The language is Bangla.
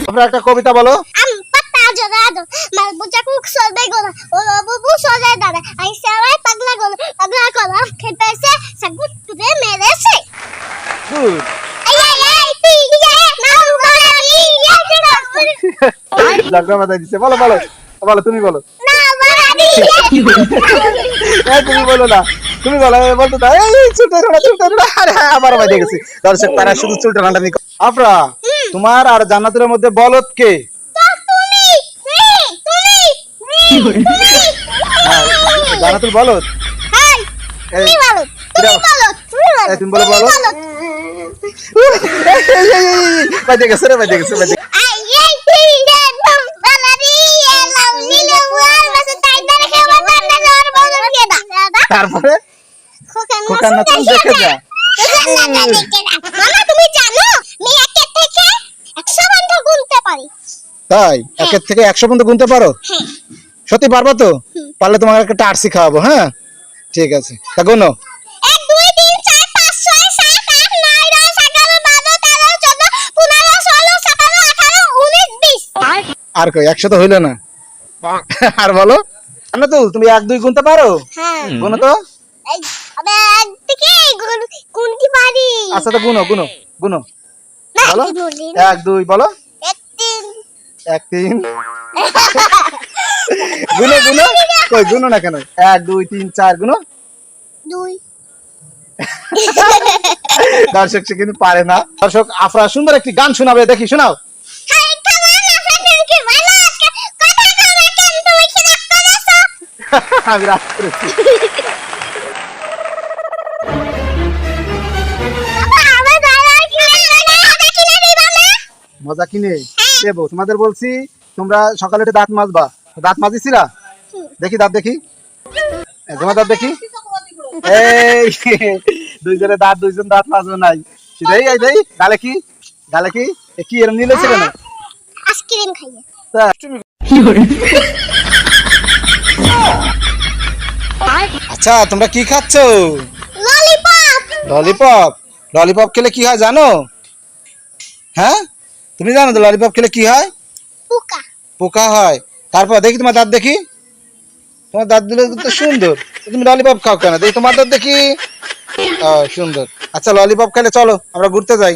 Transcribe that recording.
তোমরা একটা কবিতা বলো। ঝগড়া বাঁধাই দিচ্ছে। বলো বলো বলো, তুমি বলো। তুমি বলো না, তুমি বলো। বলতো আবার বাঁধে গেছি। দর্শক তারা শুধু চুলটা ঠান্ডা নিয়ে। আফরা, তোমার আর জান্নাতুলের মধ্যে বলদ কে? জান্নাতুল বলদ? তুমি বলো বলো। বাজে গেছে রে, বাজে গেছে, বাজে। তারপরে খোকার নাচন দেখে যা। তুমি জানো আমি 1 থেকে 100 পর্যন্ত গুনতে পারি। তাই 1 থেকে 100 পর্যন্ত গুনতে পারো? সত্যি পারবা তো? পারলে তোমাকে একটা টার্সি খাওয়াবো। হ্যাঁ ঠিক আছে, তা গুনো। 1 2 3 4 5 6 7 8 9 10 11 12 13 14 15 16 17 18 19 20। আর কই 100 তো হইলো না। আর বলো না তো, তুমি 1 2 গুনতে পারো? হ্যাঁ গুনো তো। আবে 1 থেকে গুনতে পারি। আচ্ছা তো গুনো গুনো গুনো। বলো 1 2 বলো। 1 3 1 3 গুনো গুনো। কই গুনো না কেন? 1 2 3 4 গুনো। 2। দর্শক সে কিন্তু পারে না। দর্শক আফরা সুন্দর একটি গান শোনাবে, দেখি শোনাও। আমি রাগ করেছি। মজা কিনে দেবো তোমাদের। বলছি তোমরা সকালে উঠে দাঁত মাজবা। দাঁত মাজিছিলা? দেখি দাঁত দেখি, তোমার দাঁত দেখি। এই দুইজনে দাঁত, দুইজন দাঁত মাজবে নাই। এই এই গালে কি, গালে কি কি এরম নিলে ছিল না? আইসক্রিম খাইয়ে। আচ্ছা তোমরা কি খাচ্ছ? ললিপপ। ললিপপ। ললিপপ খেলে কি হয় জানো? হ্যাঁ তুমি জানো তো ললিপপ খেলে কি হয়? পোকা। পোকা হয়। তারপর দেখি তোমার দাঁত দেখি। তোমার দাঁত গুলো তো সুন্দর, তুমি ললিপপ খাও কেন? দেখি তোমার দাঁত দেখি। সুন্দর। আচ্ছা ললিপপ খেলে চলো আমরা ঘুরতে যাই।